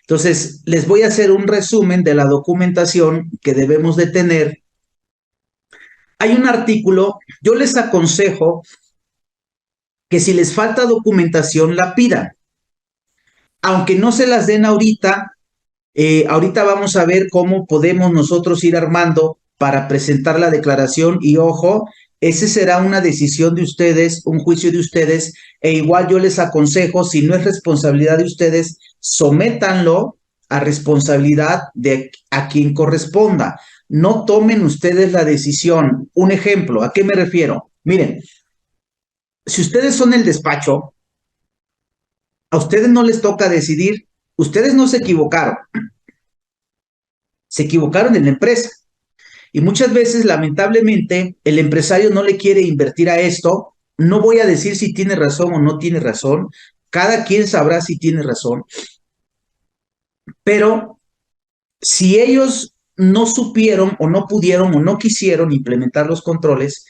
Entonces, les voy a hacer un resumen de la documentación que debemos de tener. Hay un artículo, yo les aconsejo que si les falta documentación la pidan, aunque no se las den ahorita. Ahorita vamos a ver cómo podemos nosotros ir armando para presentar la declaración y ojo, ese será una decisión de ustedes, un juicio de ustedes, e igual yo les aconsejo, si no es responsabilidad de ustedes, sométanlo a responsabilidad de a quien corresponda. No tomen ustedes la decisión. Un ejemplo, ¿a qué me refiero? Miren, si ustedes son el despacho, a ustedes no les toca decidir, ustedes no se equivocaron en la empresa. Y muchas veces, lamentablemente, el empresario no le quiere invertir a esto. No voy a decir si tiene razón o no tiene razón. Cada quien sabrá si tiene razón. Pero si ellos no supieron o no pudieron o no quisieron implementar los controles,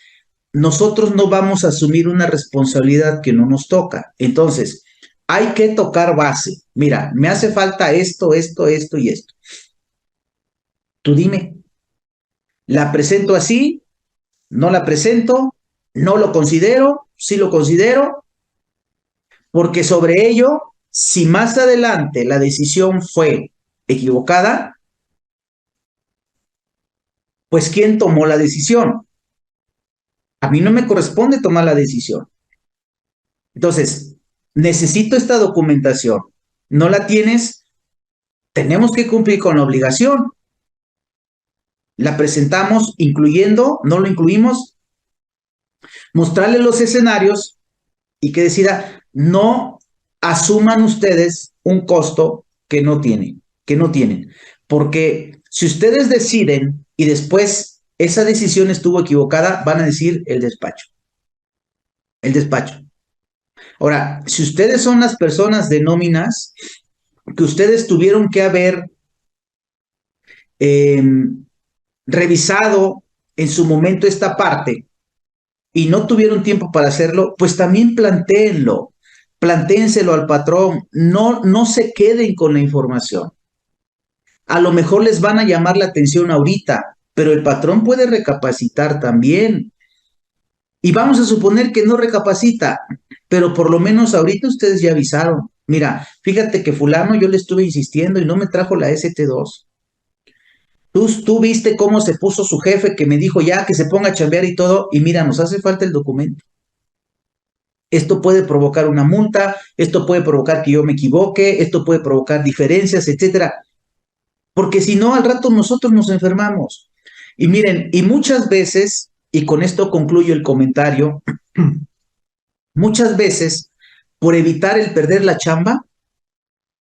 nosotros no vamos a asumir una responsabilidad que no nos toca. Entonces, hay que tocar base. Mira, me hace falta esto, esto, esto y esto. Tú dime, ¿la presento así? ¿No la presento? ¿No lo considero? ¿Sí lo considero? Porque sobre ello, si más adelante la decisión fue equivocada, pues ¿quién tomó la decisión? A mí no me corresponde tomar la decisión. Entonces, necesito esta documentación. ¿No la tienes? Tenemos que cumplir con la obligación. La presentamos incluyendo, no lo incluimos, mostrarle los escenarios y que decida, no asuman ustedes un costo que no tienen. Porque si ustedes deciden y después esa decisión estuvo equivocada, van a decir el despacho. El despacho. Ahora, si ustedes son las personas de nóminas, que ustedes tuvieron que haber eh, revisado en su momento esta parte y no tuvieron tiempo para hacerlo, pues también plantéenselo al patrón, no se queden con la información. A lo mejor les van a llamar la atención ahorita, pero el patrón puede recapacitar también. Y vamos a suponer que no recapacita, pero por lo menos ahorita ustedes ya avisaron. Mira, fíjate que fulano yo le estuve insistiendo y no me trajo la ST2. Tú viste cómo se puso su jefe que me dijo ya que se ponga a chambear y todo, y mira, nos hace falta el documento. Esto puede provocar una multa, esto puede provocar que yo me equivoque, esto puede provocar diferencias, etcétera. Porque si no, al rato nosotros nos enfermamos. Y miren, y muchas veces, y con esto concluyo el comentario, muchas veces, por evitar el perder la chamba,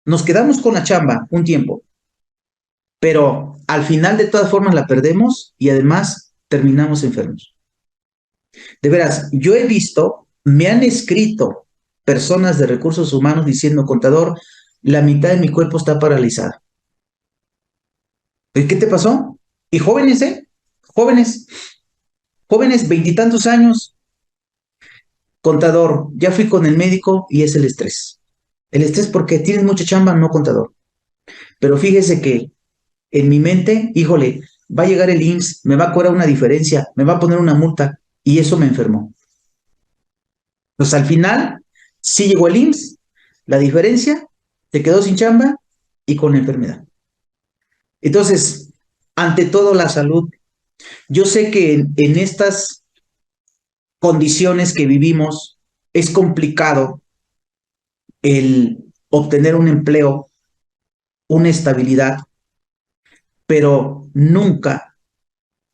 nos quedamos con la chamba un tiempo, pero al final de todas formas la perdemos y además terminamos enfermos. De veras, yo he visto, me han escrito personas de recursos humanos diciendo, contador, la mitad de mi cuerpo está paralizada. ¿Y qué te pasó? Y jóvenes, ¿eh? Jóvenes, jóvenes, veintitantos años, contador, ya fui con el médico y es el estrés. El estrés porque tienes mucha chamba, no contador. Pero fíjese que en mi mente, híjole, va a llegar el IMSS, me va a cobrar una diferencia, me va a poner una multa y eso me enfermó. Pues al final, sí llegó el IMSS, la diferencia, te quedó sin chamba y con enfermedad. Entonces, ante todo la salud. Yo sé que en estas condiciones que vivimos es complicado el obtener un empleo, una estabilidad, pero nunca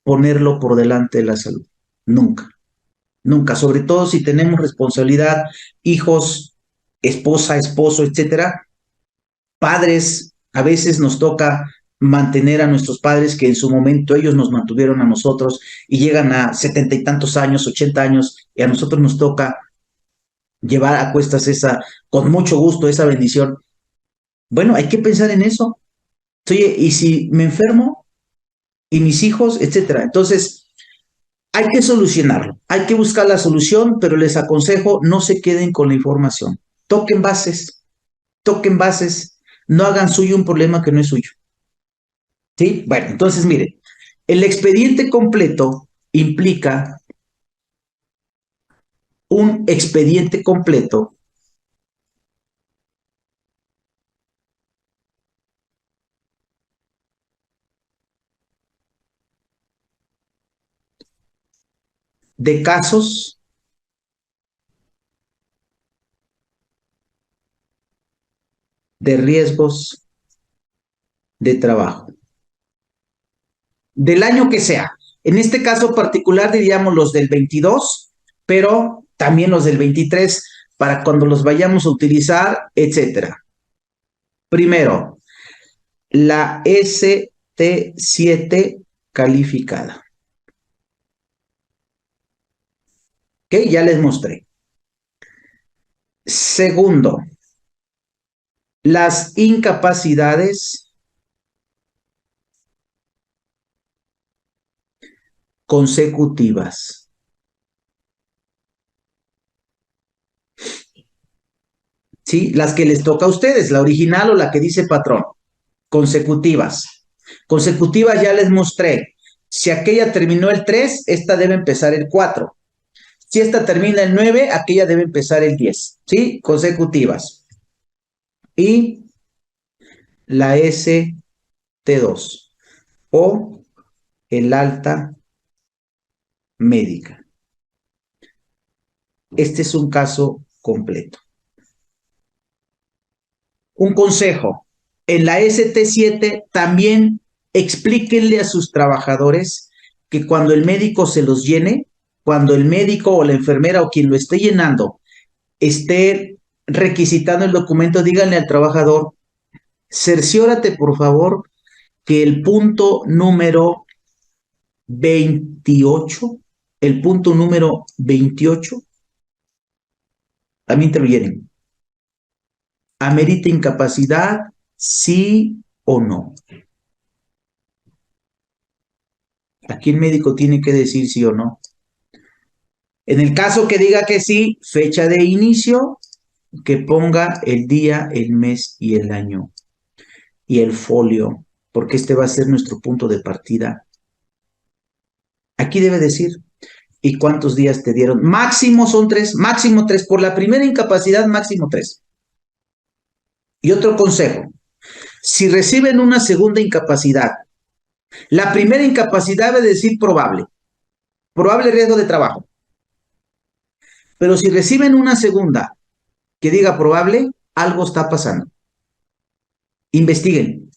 ponerlo por delante de la salud. Nunca, nunca. Sobre todo si tenemos responsabilidad, hijos, esposa, esposo, etcétera. Padres, a veces nos toca mantener a nuestros padres que en su momento ellos nos mantuvieron a nosotros y llegan a 70 y tantos años, 80 años, y a nosotros nos toca llevar a cuestas con mucho gusto, esa bendición. Bueno, hay que pensar en eso. Oye, y si me enfermo, y mis hijos, etcétera. Entonces, hay que solucionarlo, hay que buscar la solución, pero les aconsejo no se queden con la información. Toquen bases, No hagan suyo un problema que no es suyo. ¿Sí? Bueno, entonces miren, el expediente completo implica un expediente completo de casos de riesgos de trabajo, del año que sea. En este caso particular diríamos los del 22, pero también los del 23 para cuando los vayamos a utilizar, etcétera. Primero, la ST7 calificada. ¿Ok? Ya les mostré. Segundo, las incapacidades consecutivas. ¿Sí? Las que les toca a ustedes, la original o la que dice patrón. Consecutivas. Consecutivas ya les mostré. Si aquella terminó el 3, esta debe empezar el 4. Si esta termina el 9, aquella debe empezar el 10. ¿Sí? Consecutivas. Y la ST2 o el alta médica. Este es un caso completo. Un consejo, en la ST7 también explíquenle a sus trabajadores que cuando el médico se los llene, cuando el médico o la enfermera o quien lo esté llenando esté requisitando el documento, díganle al trabajador, cerciórate por favor que el punto número 28, el punto número 28, también te lo llenen. ¿Amerita incapacidad? ¿Sí o no? Aquí el médico tiene que decir sí o no. En el caso que diga que sí, fecha de inicio, que ponga el día, el mes y el año y el folio, porque este va a ser nuestro punto de partida. Aquí debe decir, ¿y cuántos días te dieron? Máximo son 3, máximo 3. Por la primera incapacidad, máximo 3. Y otro consejo, si reciben una segunda incapacidad, la primera incapacidad debe decir probable, probable riesgo de trabajo. Pero si reciben una segunda que diga probable, algo está pasando. Investiguen.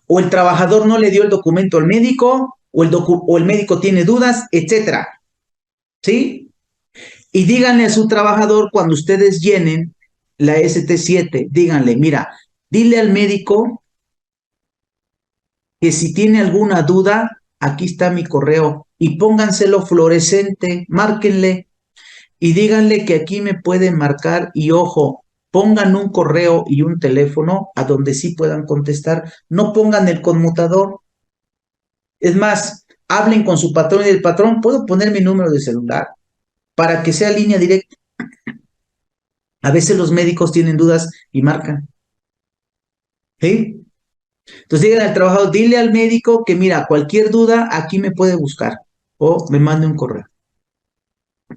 O el trabajador no le dio el documento al médico, o el médico tiene dudas, etcétera. ¿Sí? Y díganle a su trabajador cuando ustedes llenen la ST7, díganle, mira, dile al médico que si tiene alguna duda, aquí está mi correo y pónganselo fluorescente, márquenle y díganle que aquí me pueden marcar y ojo, pongan un correo y un teléfono a donde sí puedan contestar, no pongan el conmutador. Es más, hablen con su patrón y el patrón, ¿puedo poner mi número de celular para que sea línea directa? A veces los médicos tienen dudas y marcan. ¿Sí? Entonces digan al trabajador, dile al médico que mira, cualquier duda aquí me puede buscar o me mande un correo.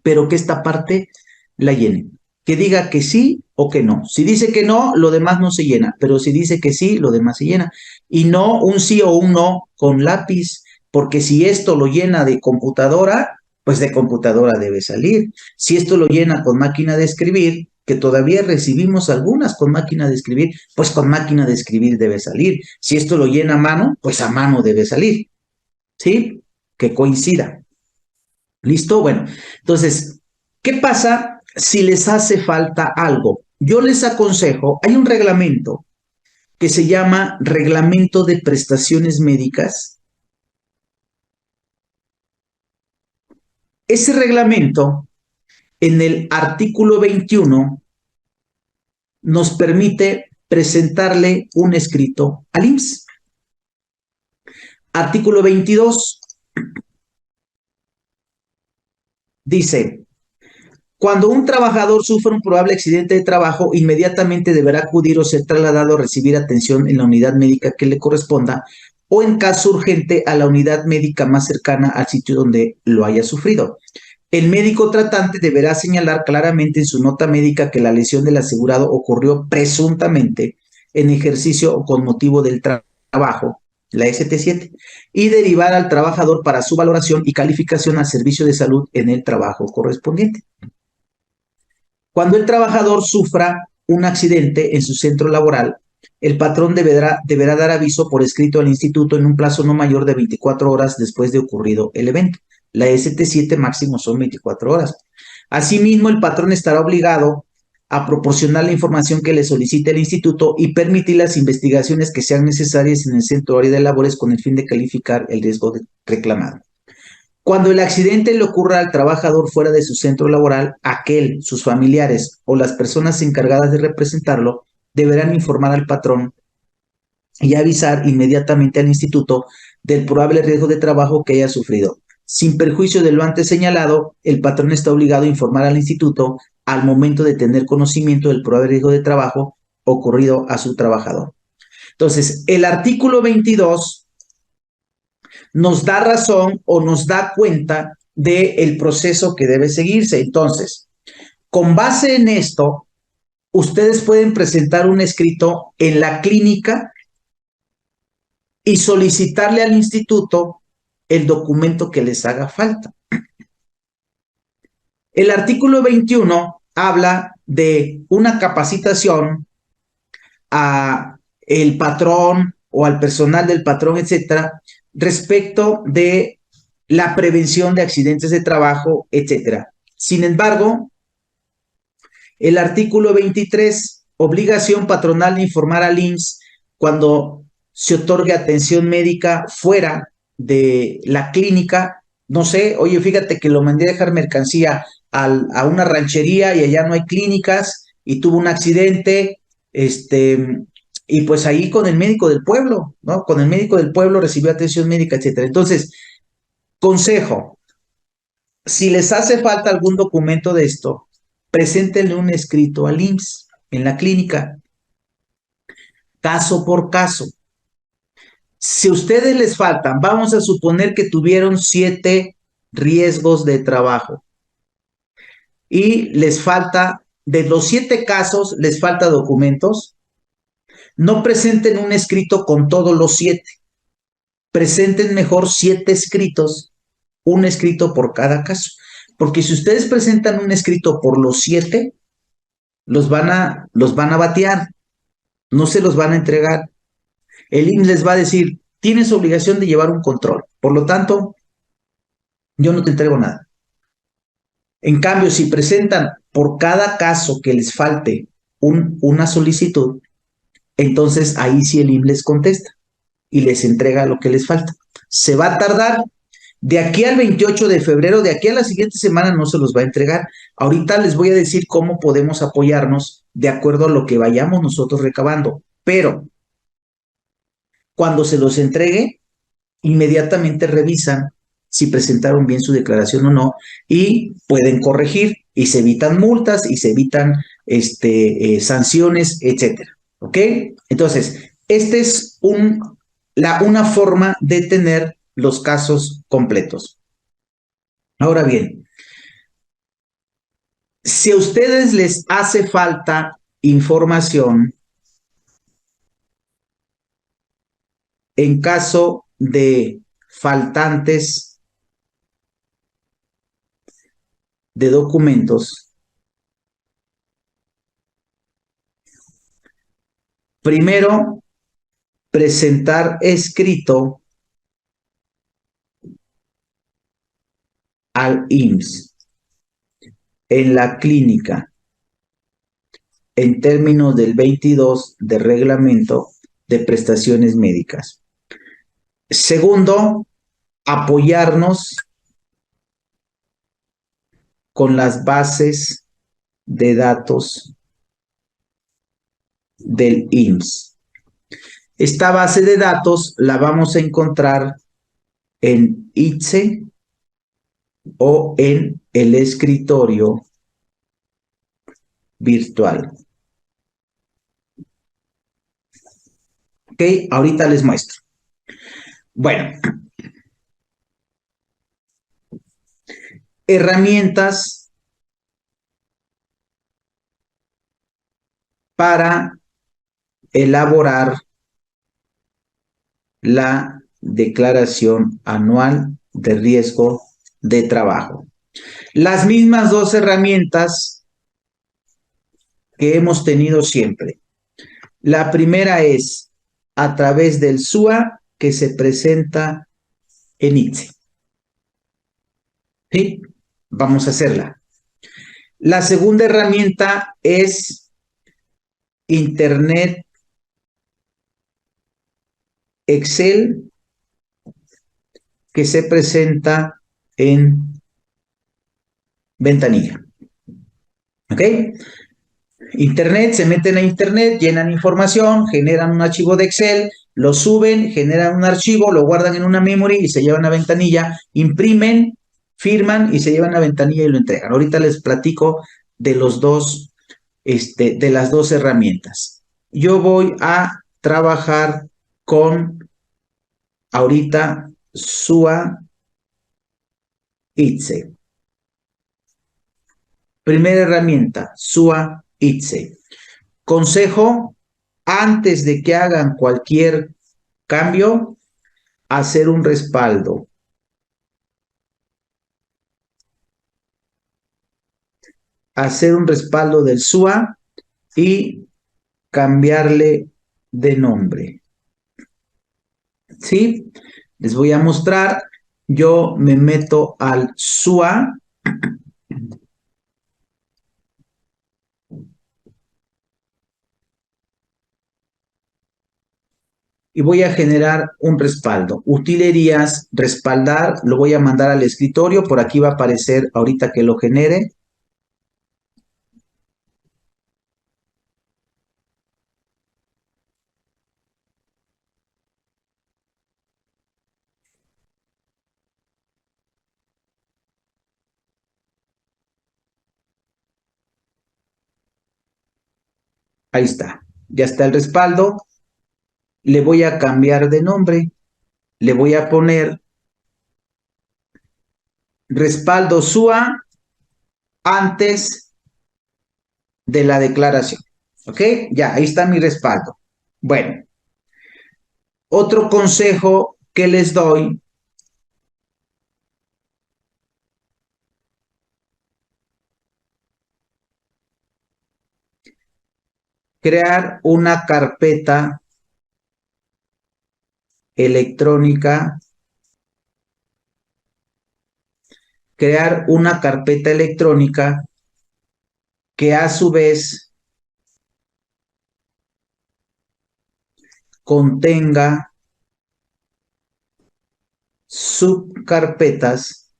Pero que esta parte la llene. Que diga que sí o que no. Si dice que no, lo demás no se llena. Pero si dice que sí, lo demás se llena. Y no un sí o un no con lápiz. Porque si esto lo llena de computadora, pues de computadora debe salir. Si esto lo llena con máquina de escribir, que todavía recibimos algunas con máquina de escribir, pues con máquina de escribir debe salir. Si esto lo llena a mano, pues a mano debe salir. ¿Sí? Que coincida. ¿Listo? Bueno, entonces, ¿qué pasa si les hace falta algo? Yo les aconsejo, hay un reglamento que se llama Reglamento de Prestaciones Médicas. Ese reglamento, en el artículo 21, nos permite presentarle un escrito al IMSS. Artículo 22 dice, Cuando un trabajador sufre un probable accidente de trabajo, inmediatamente deberá acudir o ser trasladado a recibir atención en la unidad médica que le corresponda o en caso urgente a la unidad médica más cercana al sitio donde lo haya sufrido. El médico tratante deberá señalar claramente en su nota médica que la lesión del asegurado ocurrió presuntamente en ejercicio o con motivo del trabajo, la ST7, y derivar al trabajador para su valoración y calificación al servicio de salud en el trabajo correspondiente. Cuando el trabajador sufra un accidente en su centro laboral, el patrón deberá dar aviso por escrito al instituto en un plazo no mayor de 24 horas después de ocurrido el evento. La ST7 máximo son 24 horas. Asimismo, el patrón estará obligado a proporcionar la información que le solicite el instituto y permitir las investigaciones que sean necesarias en el centro área de labores con el fin de calificar el riesgo reclamado. Cuando el accidente le ocurra al trabajador fuera de su centro laboral, aquel, sus familiares o las personas encargadas de representarlo deberán informar al patrón y avisar inmediatamente al instituto del probable riesgo de trabajo que haya sufrido. Sin perjuicio de lo antes señalado, el patrón está obligado a informar al instituto al momento de tener conocimiento del probable riesgo de trabajo ocurrido a su trabajador. Entonces, el artículo 22 nos da razón o nos da cuenta del proceso que debe seguirse. Entonces, con base en esto, ustedes pueden presentar un escrito en la clínica y solicitarle al instituto el documento que les haga falta. El artículo 21 habla de una capacitación a el patrón o al personal del patrón, etcétera, respecto de la prevención de accidentes de trabajo, etcétera. Sin embargo, el artículo 23, obligación patronal de informar al IMSS cuando se otorgue atención médica fuera de la clínica. No sé, oye, fíjate que lo mandé a dejar mercancía a una ranchería y allá no hay clínicas y tuvo un accidente, y pues ahí con el médico del pueblo, ¿no? Con el médico del pueblo recibió atención médica, etcétera. Entonces, consejo, si les hace falta algún documento de esto, preséntenle un escrito al IMSS en la clínica, caso por caso. Si a ustedes les faltan, vamos a suponer que tuvieron 7 riesgos de trabajo y les falta, de los 7 casos, les falta documentos. No presenten un escrito con todos los 7. Presenten mejor 7 escritos, un escrito por cada caso. Porque si ustedes presentan un escrito por los 7, los van a batear, no se los van a entregar. El IMSS les va a decir, tienes obligación de llevar un control, por lo tanto, yo no te entrego nada. En cambio, si presentan por cada caso que les falte una solicitud, entonces ahí sí el IMSS les contesta y les entrega lo que les falta. Se va a tardar. De aquí al 28 de febrero, de aquí a la siguiente semana no se los va a entregar. Ahorita les voy a decir cómo podemos apoyarnos de acuerdo a lo que vayamos nosotros recabando. Pero cuando se los entregue, inmediatamente revisan si presentaron bien su declaración o no y pueden corregir y se evitan multas y se evitan sanciones, etcétera. ¿Ok? Entonces, esta es una forma de tener los casos completos. Ahora bien, si a ustedes les hace falta información en caso de faltantes de documentos, primero presentar escrito al IMSS en la clínica en términos del 22 de reglamento de prestaciones médicas. Segundo, apoyarnos con las bases de datos del IMSS. Esta base de datos la vamos a encontrar en ITSE o en el escritorio virtual. Ok, ahorita les muestro. Bueno, herramientas para elaborar la declaración anual de riesgo de trabajo. Las mismas dos herramientas que hemos tenido siempre. La primera es a través del SUA que se presenta en ITSE. ¿Sí? Vamos a hacerla. La segunda herramienta es Internet Excel que se presenta en ventanilla. ¿Ok? Internet, se meten a Internet, llenan información, generan un archivo de Excel, lo suben, generan un archivo, lo guardan en una memory y se llevan a ventanilla, imprimen, firman y se llevan a ventanilla y lo entregan. Ahorita les platico de los dos, de las dos herramientas. Yo voy a trabajar con ahorita SUA ITSE. Primera herramienta, SUA ITSE. Consejo, antes de que hagan cualquier cambio, hacer un respaldo. Hacer un respaldo del SUA y cambiarle de nombre. ¿Sí? Les voy a mostrar. Yo me meto al SUA. Y voy a generar un respaldo. Utilerías, respaldar, lo voy a mandar al escritorio. Por aquí va a aparecer ahorita que lo genere. Ahí está. Ya está el respaldo. Le voy a cambiar de nombre. Le voy a poner respaldo SUA antes de la declaración. ¿Ok? Ya, ahí está mi respaldo. Bueno, otro consejo que les doy crear una carpeta electrónica, que a su vez contenga subcarpetas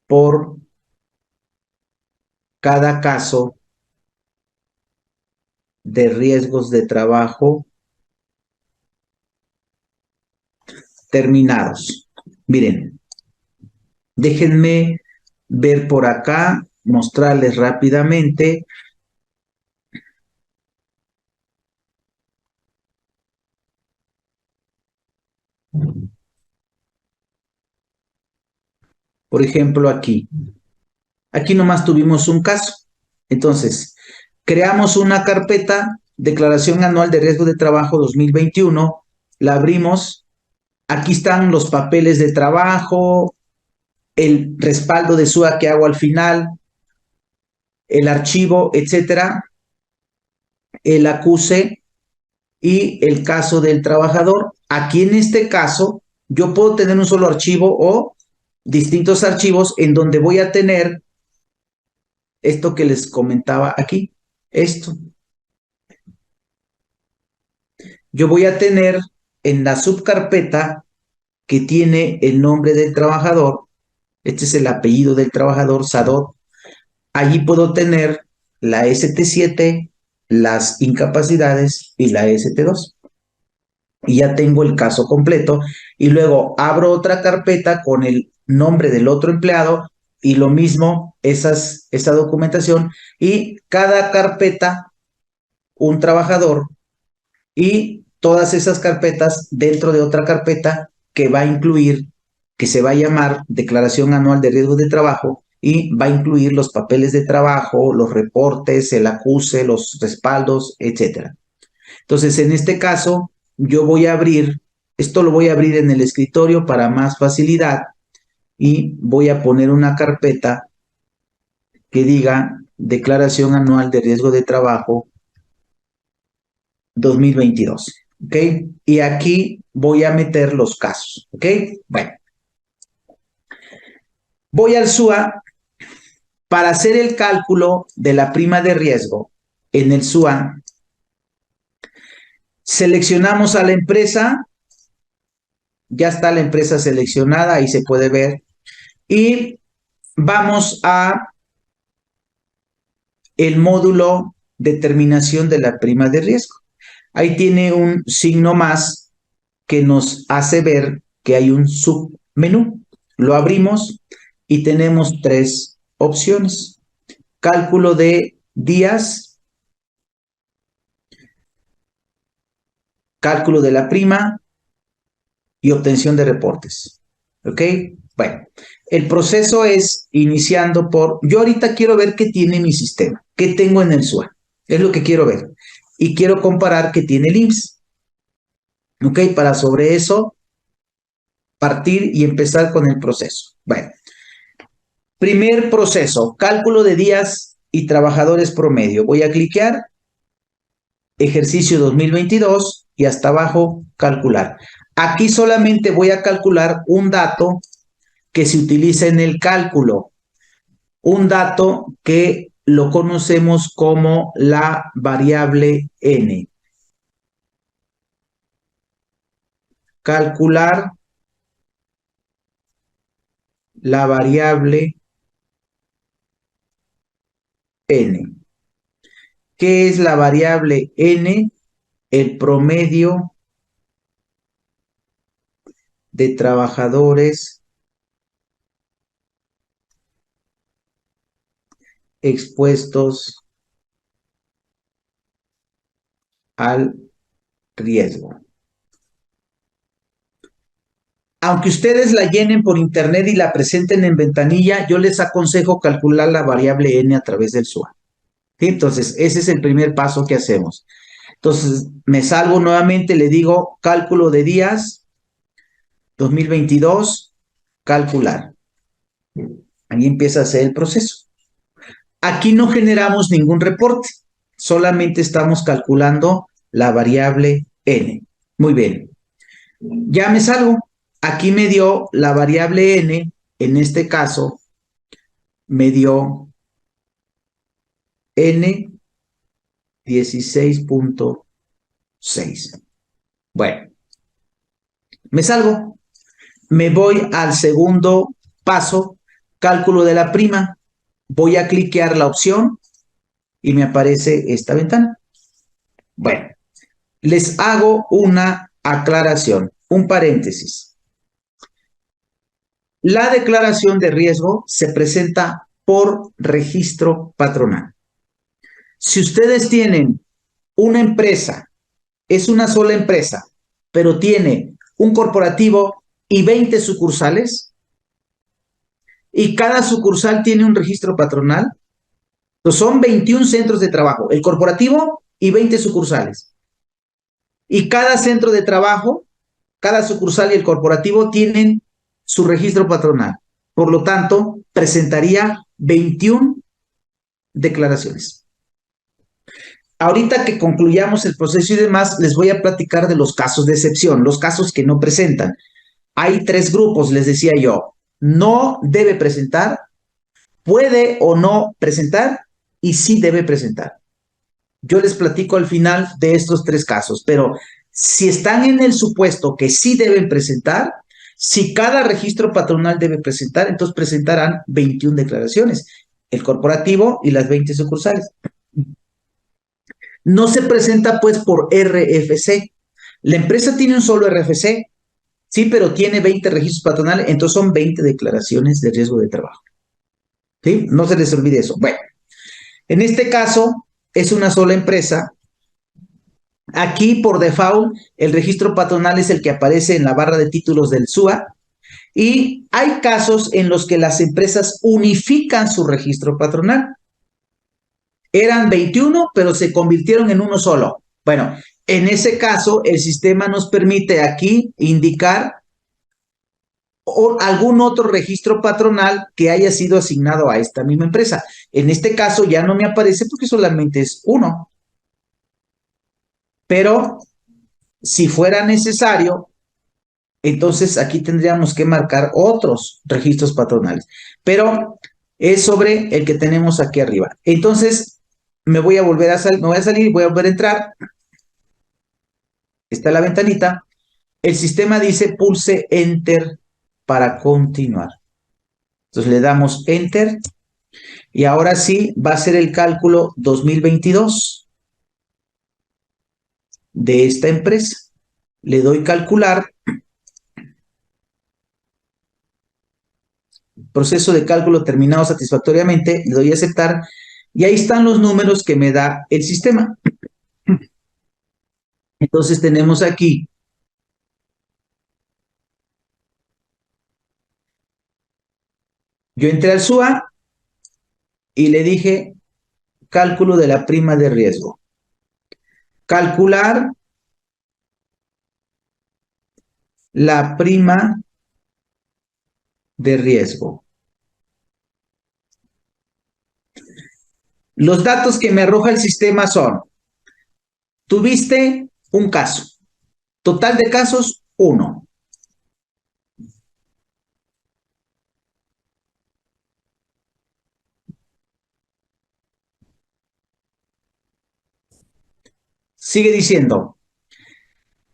por cada caso de riesgos de trabajo terminados. Miren, déjenme ver por acá, mostrarles rápidamente. Por ejemplo, aquí. Aquí nomás tuvimos un caso. Entonces, creamos una carpeta, Declaración Anual de Riesgo de Trabajo 2021, la abrimos. Aquí están los papeles de trabajo, el respaldo de SUA que hago al final, el archivo, etcétera, el acuse y el caso del trabajador. Aquí en este caso, yo puedo tener un solo archivo o distintos archivos en donde voy a tener esto que les comentaba aquí, esto. Yo voy a tener en la subcarpeta que tiene el nombre del trabajador, este es el apellido del trabajador, Sadot, allí puedo tener la ST7, las incapacidades y la ST2. Y ya tengo el caso completo y luego abro otra carpeta con el nombre del otro empleado y lo mismo esa documentación, y cada carpeta, un trabajador, y todas esas carpetas dentro de otra carpeta que va a incluir, que se va a llamar Declaración Anual de Riesgos de Trabajo, y va a incluir los papeles de trabajo, los reportes, el acuse, los respaldos, etcétera. Entonces, en este caso, yo voy a abrir, esto lo voy a abrir en el escritorio para más facilidad, y voy a poner una carpeta que diga Declaración Anual de Riesgo de Trabajo 2022, ¿ok? Y aquí voy a meter los casos, ¿ok? Bueno, voy al SUA para hacer el cálculo de la prima de riesgo. En el SUA seleccionamos a la empresa, ya está la empresa seleccionada, ahí se puede ver, y vamos a el módulo determinación de la prima de riesgo. Ahí tiene un signo más que nos hace ver que hay un submenú. Lo abrimos y tenemos tres opciones: cálculo de días, cálculo de la prima y obtención de reportes. ¿Ok? Bueno, el proceso es iniciando por, yo ahorita quiero ver qué tiene mi sistema, qué tengo en el SUA, es lo que quiero ver. Y quiero comparar qué tiene el IMSS. ¿Ok? Para sobre eso partir y empezar con el proceso. Bueno, primer proceso, cálculo de días y trabajadores promedio. Voy a cliquear, ejercicio 2022 y hasta abajo, calcular. Aquí solamente voy a calcular un dato que se utiliza en el cálculo, un dato que lo conocemos como la variable N. Calcular la variable N. ¿Qué es la variable N? El promedio de trabajadores expuestos al riesgo. Aunque ustedes la llenen por internet y la presenten en ventanilla, yo les aconsejo calcular la variable N a través del SUA. ¿Sí? Entonces, ese es el primer paso que hacemos. Entonces, me salgo nuevamente, le digo cálculo de días 2022, calcular. Ahí empieza a hacer el proceso. Aquí no generamos ningún reporte, solamente estamos calculando la variable N. Muy bien. Ya me salgo. Aquí me dio la variable N, en este caso me dio N 16.6. Bueno, me salgo. Me voy al segundo paso, cálculo de la prima. Voy a cliquear la opción y me aparece esta ventana. Bueno, les hago una aclaración, un paréntesis. La declaración de riesgo se presenta por registro patronal. Si ustedes tienen una empresa, es una sola empresa, pero tiene un corporativo y 20 sucursales, y cada sucursal tiene un registro patronal, entonces son 21 centros de trabajo, el corporativo y 20 sucursales. Y cada centro de trabajo, cada sucursal y el corporativo tienen su registro patronal. Por lo tanto, presentaría 21 declaraciones. Ahorita que concluyamos el proceso y demás, les voy a platicar de los casos de excepción, los casos que no presentan. Hay tres grupos, les decía yo. No debe presentar, puede o no presentar y sí debe presentar. Yo les platico al final de estos tres casos, pero si están en el supuesto que sí deben presentar, si cada registro patronal debe presentar, entonces presentarán 21 declaraciones, el corporativo y las 20 sucursales. No se presenta pues por RFC. La empresa tiene un solo RFC, sí, pero tiene 20 registros patronales, entonces son 20 declaraciones de riesgo de trabajo. ¿Sí? No se les olvide eso. Bueno, en este caso es una sola empresa. Aquí, por default, el registro patronal es el que aparece en la barra de títulos del SUA. Y hay casos en los que las empresas unifican su registro patronal. Eran 21, pero se convirtieron en uno solo. Bueno, en ese caso, el sistema nos permite aquí indicar algún otro registro patronal que haya sido asignado a esta misma empresa. En este caso ya no me aparece porque solamente es uno. Pero si fuera necesario, entonces aquí tendríamos que marcar otros registros patronales. Pero es sobre el que tenemos aquí arriba. Entonces, me voy a volver a salir, me voy a salir, voy a volver a entrar. Está la ventanita. El sistema dice pulse Enter para continuar. Entonces le damos Enter y ahora sí va a ser el cálculo 2022 de esta empresa. Le doy calcular. Proceso de cálculo terminado satisfactoriamente. Le doy a aceptar y ahí están los números que me da el sistema. Entonces tenemos aquí yo entré al SUA y le dije cálculo de la prima de riesgo. Calcular la prima de riesgo. Los datos que me arroja el sistema son, tuviste un caso, total de casos, 1. Sigue diciendo,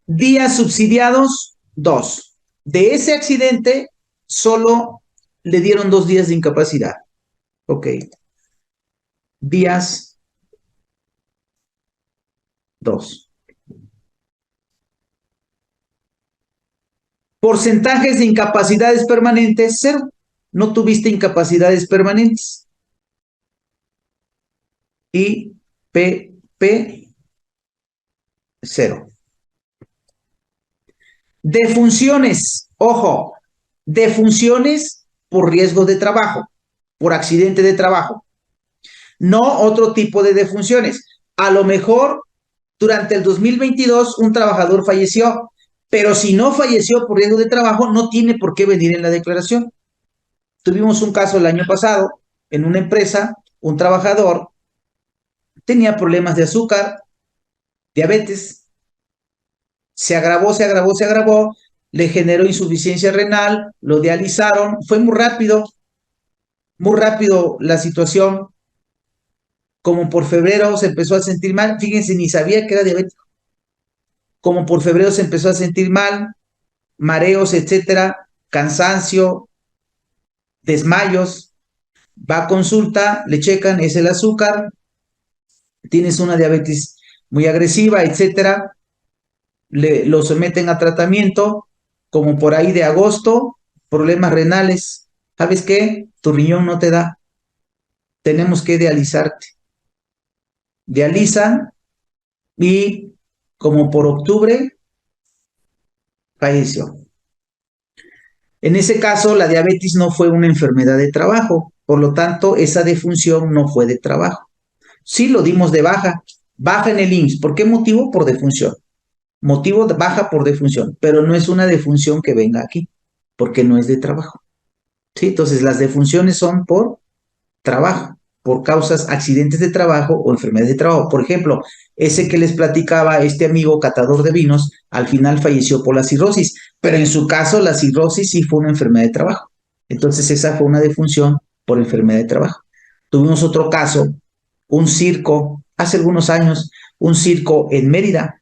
días subsidiados, 2. De ese accidente, solo le dieron 2 días de incapacidad. Ok. Días, 2. Porcentajes de incapacidades permanentes, 0. No tuviste incapacidades permanentes. Y PP, 0. Defunciones, ojo, defunciones por riesgo de trabajo, por accidente de trabajo, no otro tipo de defunciones. A lo mejor durante el 2022 un trabajador falleció, pero si no falleció por riesgo de trabajo, no tiene por qué venir en la declaración. Tuvimos un caso el año pasado en una empresa, un trabajador tenía problemas de azúcar, diabetes, se agravó, se agravó, se agravó, le generó insuficiencia renal, lo dializaron, fue muy rápido la situación, como por febrero se empezó a sentir mal, fíjense, ni sabía que era diabético, como por febrero se empezó a sentir mal, mareos, etcétera, cansancio, desmayos, va a consulta, le checan, es el azúcar, tienes una diabetes muy agresiva, etcétera, lo someten a tratamiento, como por ahí de agosto, problemas renales. ¿Sabes qué? Tu riñón no te da. Tenemos que dializarte. Dializan y como por octubre falleció. En ese caso, la diabetes no fue una enfermedad de trabajo, por lo tanto, esa defunción no fue de trabajo. Sí lo dimos de baja, baja en el IMSS. ¿Por qué motivo? Por defunción. Motivo de baja por defunción, pero no es una defunción que venga aquí, porque no es de trabajo. ¿Sí? Entonces, las defunciones son por trabajo, por causas, accidentes de trabajo o enfermedades de trabajo. Por ejemplo, ese que les platicaba este amigo catador de vinos, al final falleció por la cirrosis, pero en su caso la cirrosis sí fue una enfermedad de trabajo. Entonces, esa fue una defunción por enfermedad de trabajo. Tuvimos otro caso, un circo, hace algunos años, un circo en Mérida,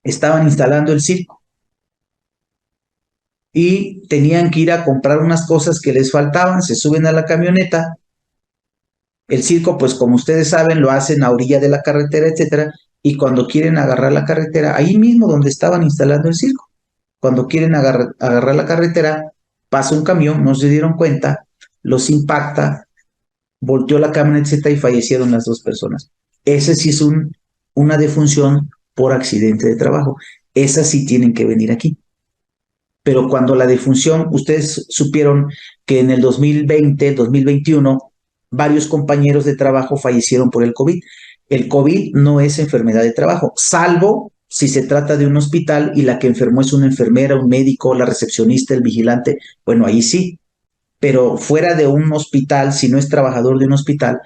estaban instalando el circo y tenían que ir a comprar unas cosas que les faltaban, se suben a la camioneta, el circo, pues como ustedes saben, lo hacen a orilla de la carretera, etcétera, y cuando quieren agarrar la carretera, ahí mismo donde estaban instalando el circo, cuando quieren agarrar la carretera, pasa un camión, no se dieron cuenta, los impacta, volteó la camioneta y fallecieron las dos personas. Ese sí es una defunción por accidente de trabajo. Esas sí tienen que venir aquí. Pero cuando la defunción, ustedes supieron que en el 2020, 2021, varios compañeros de trabajo fallecieron por el COVID. El COVID no es enfermedad de trabajo, salvo si se trata de un hospital y la que enfermó es una enfermera, un médico, la recepcionista, el vigilante. Bueno, ahí sí. Pero fuera de un hospital, si no es trabajador de un hospital,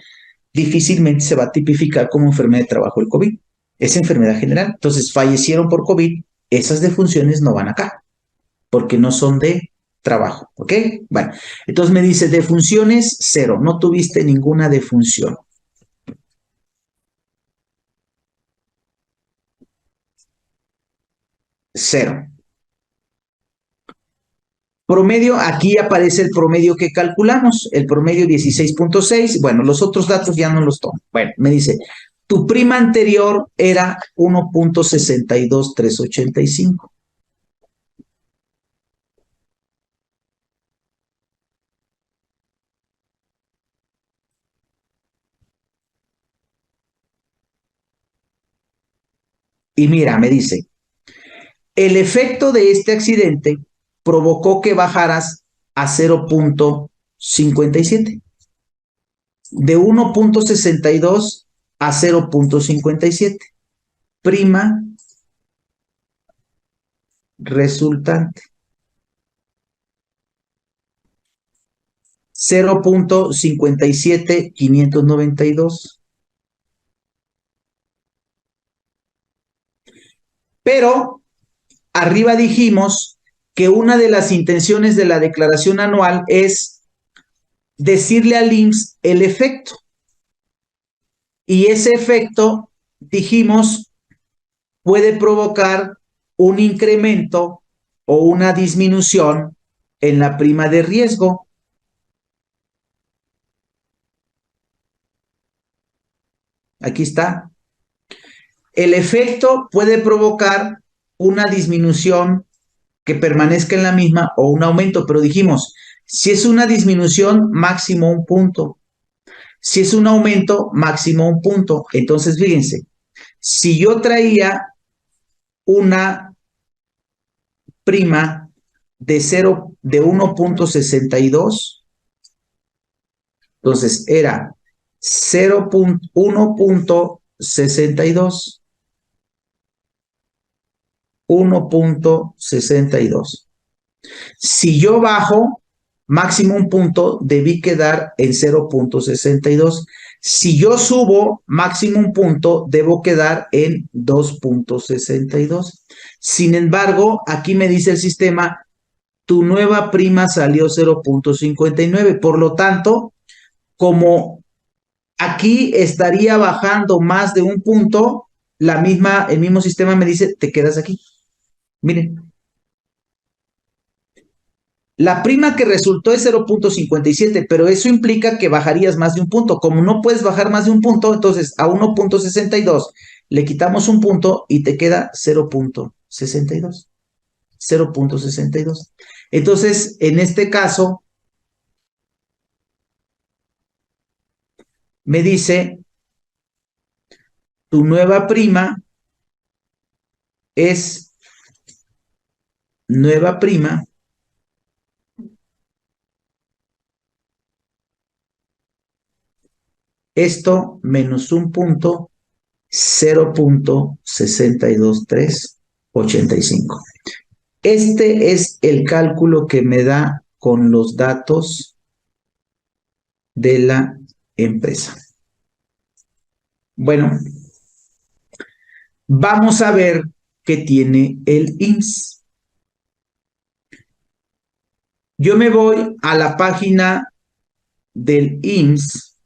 difícilmente se va a tipificar como enfermedad de trabajo el COVID. Es enfermedad general. Entonces, fallecieron por COVID, esas defunciones no van acá porque no son de trabajo, ¿ok? Bueno, entonces me dice defunciones, cero, no tuviste ninguna defunción. Cero. Promedio, aquí aparece el promedio que calculamos, el promedio 16.6. Bueno, los otros datos ya no los tomo. Bueno, me dice, tu prima anterior era 1.62385. Y mira, me dice, el efecto de este accidente provocó que bajaras a 0.57, de 1.62 a 0.57. Prima resultante. 0.57592. Pero arriba dijimos que una de las intenciones de la declaración anual es decirle al IMSS el efecto. Y ese efecto, dijimos, puede provocar un incremento o una disminución en la prima de riesgo. Aquí está. El efecto puede provocar una disminución que permanezca en la misma o un aumento, pero dijimos, si es una disminución, máximo un punto. Si es un aumento, máximo un punto. Entonces, fíjense, si yo traía una prima de 1.62, entonces era 1.62. 1.62. Si yo bajo máximo un punto, debí quedar en 0.62. Si yo subo máximo un punto, debo quedar en 2.62. Sin embargo, aquí me dice el sistema, tu nueva prima salió 0.59. Por lo tanto, como aquí estaría bajando más de un punto, el mismo sistema me dice, te quedas aquí. Miren, la prima que resultó es 0.57, pero eso implica que bajarías más de un punto. Como no puedes bajar más de un punto, entonces a 1.62 le quitamos un punto y te queda 0.62. 0.62. Entonces, en este caso, me dice, tu nueva prima es nueva prima esto menos un punto, 0.62385. Este es el cálculo que me da con los datos de la empresa. Bueno, vamos a ver qué tiene el IMSS. Yo me voy a la página del IMSS.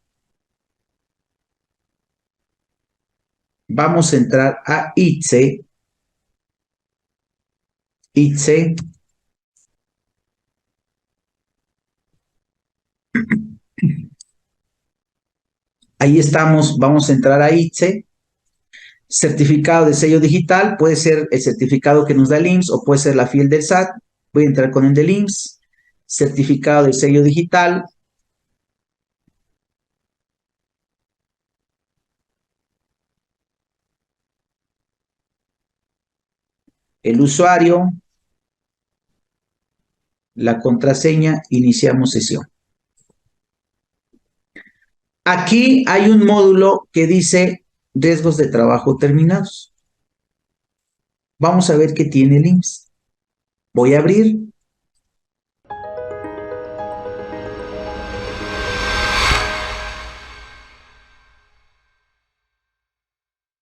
Vamos a entrar a ITSE. ITSE. Ahí estamos, vamos a entrar a ITSE. Certificado de sello digital, puede ser el certificado que nos da el IMSS o puede ser la FIL del SAT. Voy a entrar con el del IMSS. Certificado de sello digital. el usuario, la contraseña, iniciamos sesión. Aquí hay un módulo que dice riesgos de trabajo terminados. Vamos a ver qué tiene el IMSS. Voy a abrir